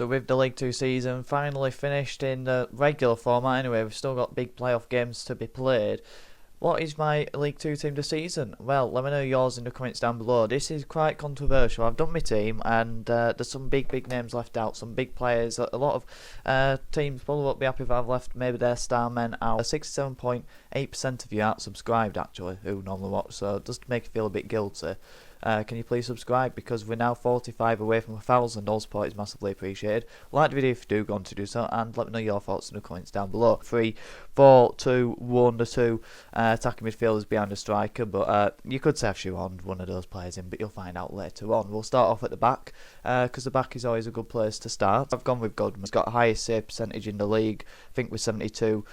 So with the League 2 season finally finished in the regular format anyway, we've still got big playoff games to be played. What is my League 2 team this season? Well, let me know yours in the comments down below. This is quite controversial. I've done my team and there's some big names left out, some big players. A lot of teams probably won't be happy if I've left maybe their star men out. 67.8% of you aren't subscribed actually, who normally watch, so just to make you feel a bit guilty. Can you please subscribe, because we're now 45 away from 1,000. All support is massively appreciated. Like the video if you do go on to do so, and let me know your thoughts in the comments down below. 3, 4, 2, 1, the 2 attacking midfielders behind the striker, but you could say I've shoehorned one of those players in, but you'll find out later on. We'll start off at the back, because the back is always a good place to start. I've gone with Godman. He's got the highest save percentage in the league, I think with 72.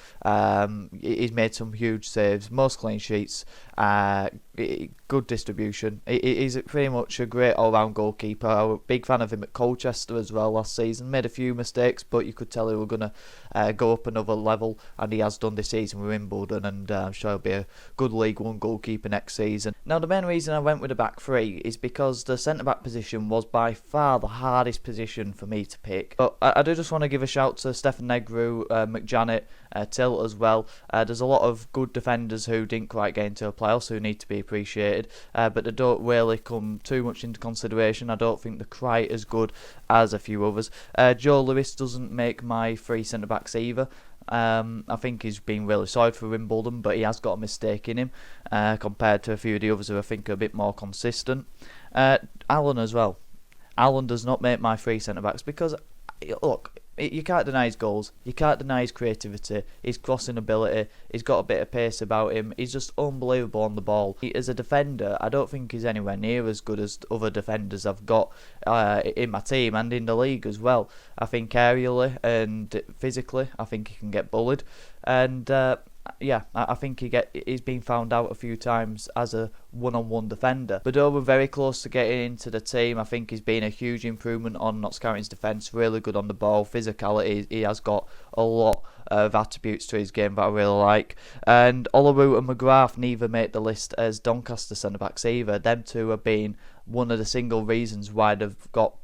He's made some huge saves, most clean sheets, good distribution. He's pretty much a great all-round goalkeeper. I was a big fan of him at Colchester as well last season. Made a few mistakes, but you could tell he was going to go up another level, and he has done this season with Wimbledon, and I'm sure he'll be a good League One goalkeeper next season. Now, the main reason I went with the back three is because the centre-back position was by far the hardest position for me to pick. But I do just want to give a shout to Stefan Negru, McJanet, Till as well. There's a lot of good defenders who didn't quite get into the playoffs who need to be appreciated, but they don't really come too much into consideration. I don't think they're quite as good as a few others. Joe Lewis doesn't make my three centre-backs either. I think he's been really solid for Wimbledon, but he has got a mistake in him compared to a few of the others who I think are a bit more consistent. Allen as well. Allen does not make my three centre-backs because, look, you can't deny his goals, you can't deny his creativity, his crossing ability, he's got a bit of pace about him, he's just unbelievable on the ball. As a defender, I don't think he's anywhere near as good as other defenders I've got in my team and in the league as well. I think aerially and physically, I think he can get bullied, and yeah, I think he's been found out a few times as a one-on-one defender. But though we're very close to getting into the team, I think he's been a huge improvement on Notts County's defence. Really good on the ball, physicality. He has got a lot of attributes to his game that I really like. And Olerud and McGrath neither make the list as Doncaster centre-backs either. Them two have been one of the single reasons why they've got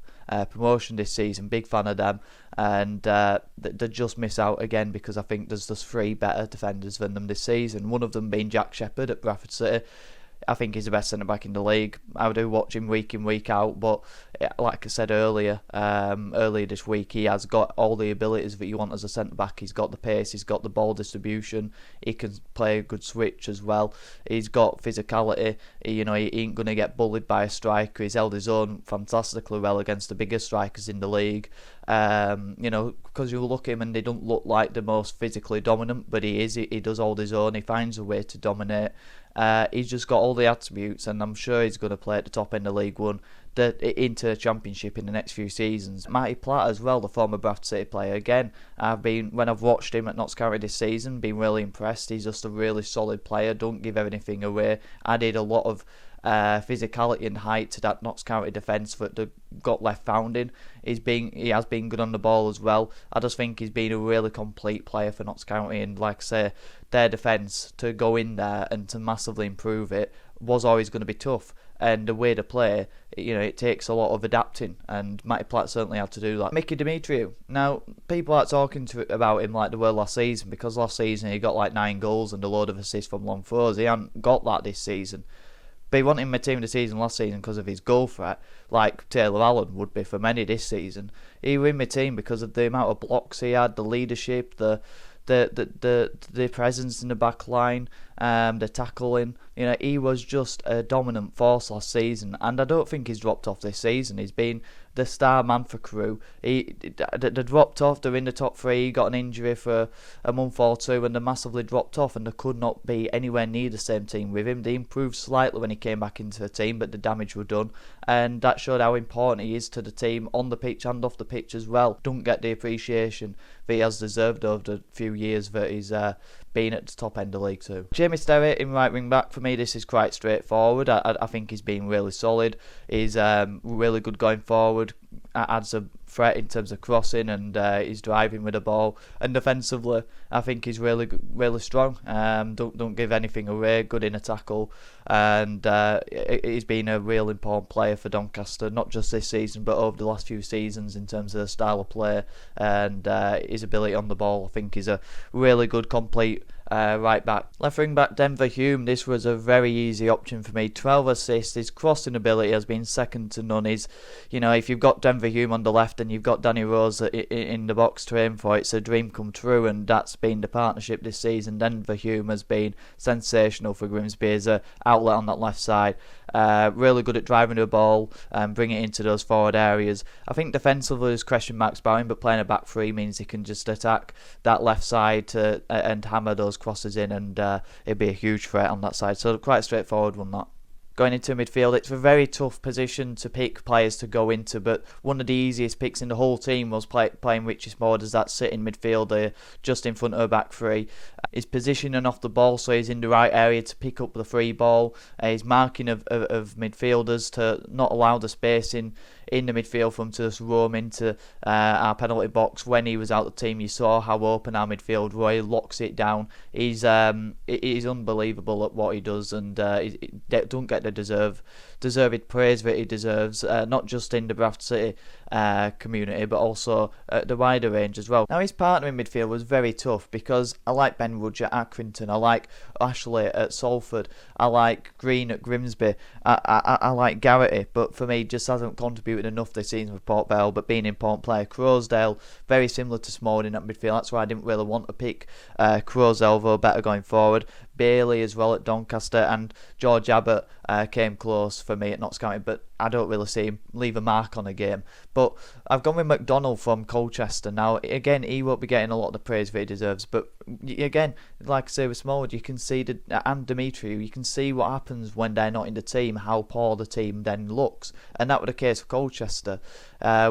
promotion this season. Big fan of them, and they just miss out again because I think there's just three better defenders than them this season. One of them being Jack Shepherd at Bradford City. I think he's the best centre back in the league. I do watch him week in, week out, but like I said earlier this week, he has got all the abilities that you want as a centre back. He's got the pace, he's got the ball distribution, he can play a good switch as well. He's got physicality. He ain't going to get bullied by a striker. He's held his own fantastically well against the biggest strikers in the league. Because you look at him and they don't look like the most physically dominant, but he is. He does hold his own. He finds a way to dominate. He's just got all the attributes, and I'm sure he's going to play at the top end of League One, into the Championship in the next few seasons. Matty Platt as well, the former Bradford City player. Again, when I've watched him at Notts County this season, been really impressed. He's just a really solid player. Don't give anything away. Added a lot of physicality and height to that Notts County defence that they got left founding. He has been good on the ball as well. I just think he's been a really complete player for Notts County, and like I say, their defence, to go in there and to massively improve it, was always going to be tough. And the way to play, it takes a lot of adapting, and Matty Platt certainly had to do that. Mickey Dimitriou. Now, people are talking about him like they were last season, because last season he got like 9 goals and a load of assists from long throws. He hasn't got that this season. But he wasn't in my team this season last season because of his goal threat, like Taylor Allen would be for many this season. He was in my team because of the amount of blocks he had, the leadership, the presence in the back line, the tackling. He was just a dominant force last season, and I don't think he's dropped off this season. He's been the star man for Crewe. They dropped off. They're in the top 3. He got an injury for a month or two, and they massively dropped off, and they could not be anywhere near the same team with him. They improved slightly when he came back into the team, but the damage were done, and that showed how important he is to the team on the pitch and off the pitch as well. Don't get the appreciation that he has deserved over the few years that he's been at the top end of League 2. Jamie Sterrett in right wing back. For me, this is quite straightforward. I think he's been really solid. He's really good going forward. adds a threat in terms of crossing, and he's driving with the ball. And defensively, I think he's really strong. Don't give anything away. Good in a tackle, and he's been a real important player for Doncaster, not just this season but over the last few seasons in terms of the style of play and his ability on the ball. I think he's a really good complete right back. Left wing back Denver Hume, this was a very easy option for me. 12 assists, his crossing ability has been second to none. If you've got Denver Hume on the left and you've got Danny Rose in the box to aim for, it's a dream come true, and that's been the partnership this season. Denver Hume has been sensational for Grimsby as an outlet on that left side. Really good at driving the ball and bringing it into those forward areas. I think defensively there's question marks about him, but playing a back three means he can just attack that left side and hammer those crosses in, and it'd be a huge threat on that side. So quite a straightforward one, that. Going into midfield, it's a very tough position to pick players to go into, but one of the easiest picks in the whole team was playing Richie Smord as that sitting midfielder just in front of a back three. His positioning off the ball, so he's in the right area to pick up the free ball. His marking of midfielders to not allow the space in the midfield for him to just roam into our penalty box. When he was out of the team, you saw how open our midfield were. He locks it down. He's unbelievable at what he does, and he don't get the deserved praise that he deserves, not just in the Bradford City community but also the wider range as well. Now, his partner in midfield was very tough because I like Ben Rudge at Accrington, I like Ashley at Salford, I like Green at Grimsby, I like Garrity, but for me just hasn't contributed enough this season with Port Vale, but being an important player. Croasdale, very similar to Smallin at midfield, that's why I didn't really want to pick Croasdale, though better going forward. Bailey as well at Doncaster, and George Abbott came close for me at Notts County, but I don't really see him leave a mark on a game. But I've gone with McDonald from Colchester. Now, again, he won't be getting a lot of the praise that he deserves, but again, like I say with Smallwood, you can see and Dimitri, you can see what happens when they're not in the team, how poor the team then looks, and that was the case for Colchester.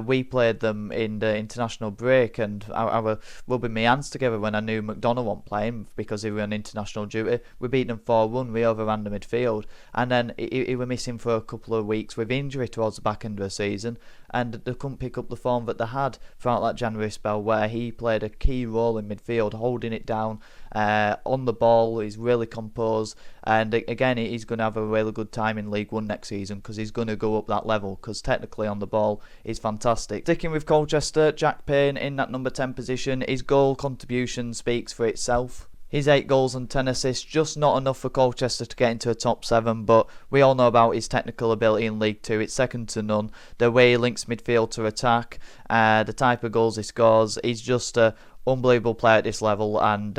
We played them in the international break, and I were rubbing my hands together when I knew McDonald wasn't playing because he was on international duty. We beat them 4-1, we overran the midfield, and then he were missing for a couple of weeks with injury towards the back end of the season, and they couldn't pick up the form that they had throughout that January spell where he played a key role in midfield, holding it down on the ball. He's really composed, and again he's going to have a really good time in League One next season because he's going to go up that level, because technically on the ball he's fantastic. Sticking with Colchester, Jack Payne in that number 10 position. His goal contribution speaks for itself. His 8 goals and 10 assists, just not enough for Colchester to get into a top 7, but we all know about his technical ability in League 2, it's second to none. The way he links midfield to attack, the type of goals he scores, he's just a unbelievable player at this level, and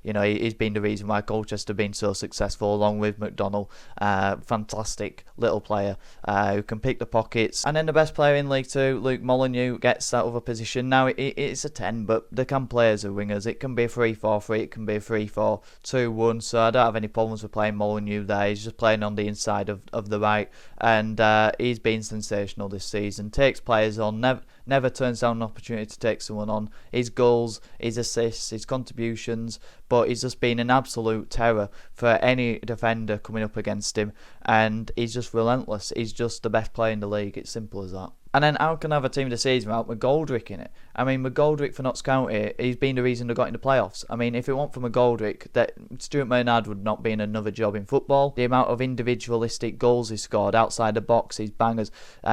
he's been the reason why Colchester have been so successful, along with McDonald. Fantastic little player who can pick the pockets. And then the best player in League 2, Luke Molyneux, gets that other position. Now it's a 10, but they can play as a wingers. It can be a 3-4-3, it can be a 3-4-2-1, so I don't have any problems with playing Molyneux there. He's just playing on the inside of the right, and he's been sensational this season. Takes players on, never turns down an opportunity to take someone on. His goals, his assists, his contributions, but he's just been an absolute terror for any defender coming up against him, and he's just relentless. He's just the best player in the league, it's simple as that. And then how can I have a team of the season without McGoldrick in it? I mean, McGoldrick for Notts County, he's been the reason they got into playoffs. I mean, if it weren't for McGoldrick, that Stuart Maynard would not be in another job in football. The amount of individualistic goals he scored outside the box, his bangers,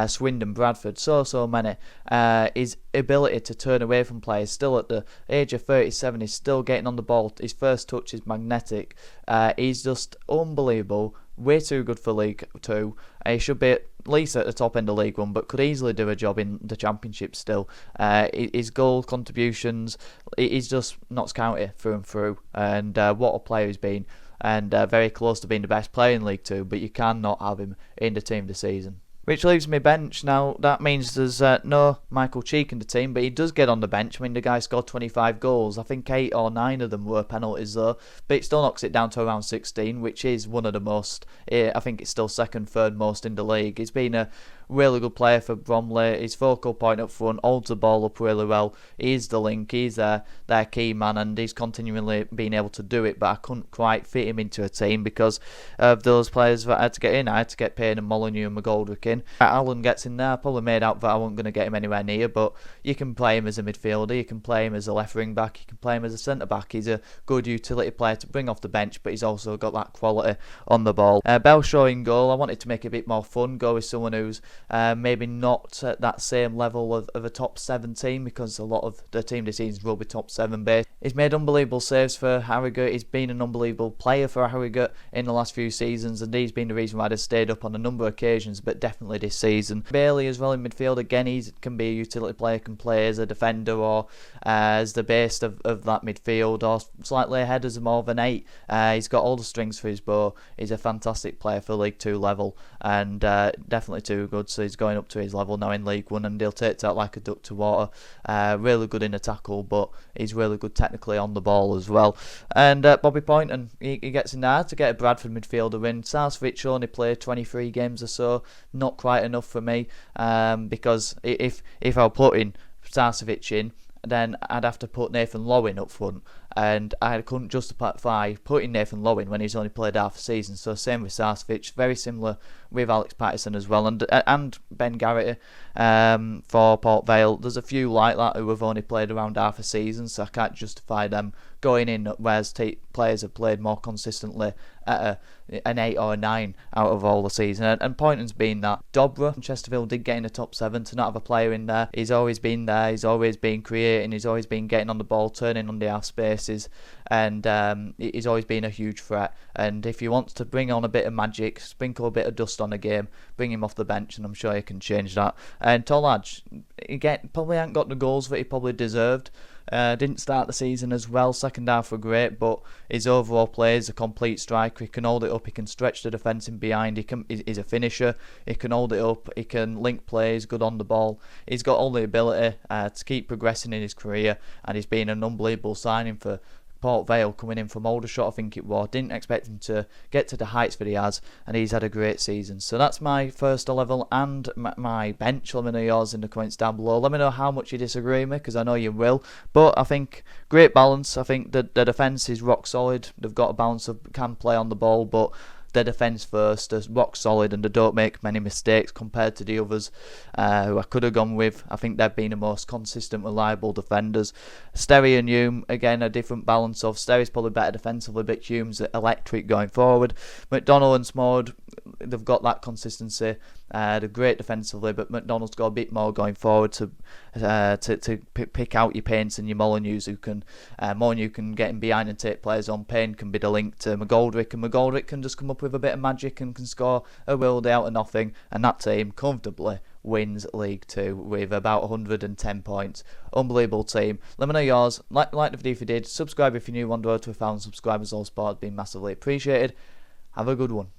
Swindon, Bradford, so many. His ability to turn away from players, still at the age of 37, he's still getting on the ball. His first touch is magnetic. He's just unbelievable. Way too good for League 2. He should be at least at the top end of League 1, but could easily do a job in the Championship still. His goal contributions, he's just Notts County through and through, and what a player he's been, and very close to being the best player in League 2, but you cannot have him in the team this season. Which leaves me bench. Now, that means there's no Michael Cheek in the team, but he does get on the bench. I mean, the guy scored 25 goals. I think 8 or 9 of them were penalties, though. But it still knocks it down to around 16, which is one of the most, I think it's still second, third most in the league. He's been a really good player for Bromley. His focal point up front, holds the ball up really well. He's the link, he's their key man, and he's continually been able to do it, but I couldn't quite fit him into a team because of those players that I had to get in. I had to get Payne and Molyneux and McGoldrick in. Allen gets in there. I probably made out that I wasn't going to get him anywhere near, but you can play him as a midfielder, you can play him as a left wing back, you can play him as a centre back. He's a good utility player to bring off the bench, but he's also got that quality on the ball. Belshaw in goal. I wanted to make it a bit more fun, go with someone who's maybe not at that same level of a top 7 team, because a lot of the team this season will be top 7 based. He's made unbelievable saves for Harrogate. He's been an unbelievable player for Harrogate in the last few seasons, and he's been the reason why they've stayed up on a number of occasions, but definitely this season. Bailey as well in midfield. Again, he can be a utility player, can play as a defender or as the base of that midfield, or slightly ahead as a more of an 8. He's got all the strings for his bow. He's a fantastic player for League 2 level, and definitely too good, so he's going up to his level now in League 1, and he'll take that like a duck to water. Really good in a tackle, but he's really good technically on the ball as well. And Bobby Poynton, he gets in there to get a Bradford midfielder win. Sarcevic only played 23 games or so, not quite enough for me, because if I were putting Sarcevic in, then I'd have to put Nathan Lowe in up front, and I couldn't justify putting Nathan Lowe in when he's only played half a season. So same with Sarcevic, very similar with Alex Patterson as well, and Ben Garrity for Port Vale. There's a few like that who have only played around half a season, so I can't justify them going in, whereas players have played more consistently at an 8 or a 9 out of all the season, and Poynton's been that. Dobra, Chesterfield did get in the top 7. To not have a player in there, he's always been there, he's always been creating, he's always been getting on the ball, turning on the half spaces, and he's always been a huge threat. And if you want to bring on a bit of magic, sprinkle a bit of dust on a game, bring him off the bench, and I'm sure he can change that. And Tolaj, again, probably hasn't got the goals that he probably deserved. Didn't start the season as well, second half were great, but his overall play is a complete striker. He can hold it up, he can stretch the defence in behind, he's a finisher, he can hold it up, he can link plays, good on the ball. He's got all the ability to keep progressing in his career, and he's been an unbelievable signing for Port Vale, coming in from Aldershot, I think it was. Didn't expect him to get to the heights that he has, and he's had a great season. So that's my first 11 and my bench. Let me know yours in the comments down below. Let me know how much you disagree with me, because I know you will. But I think great balance. I think the defence is rock solid. They've got a balance of can play on the ball, but their defence first is rock solid, and they don't make many mistakes compared to the others who I could have gone with. I think they've been the most consistent, reliable defenders. Sterry and Hume, again, a different balance of Sterry's probably better defensively, but Hume's electric going forward. McDonald and Smode, they've got that consistency. They're great defensively, but McDonald's got a bit more going forward to pick out your Paynes and your Molyneux, who can Molyneux can get in behind and take players on. Payne can be the link to McGoldrick, and McGoldrick can just come up with a bit of magic and can score a world out of nothing, and that team comfortably wins League 2 with about 110 points. Unbelievable team. Let me know yours. Like the video if you did. Subscribe if you're new. On the road to 1,000 subscribers. All support has been massively appreciated. Have a good one.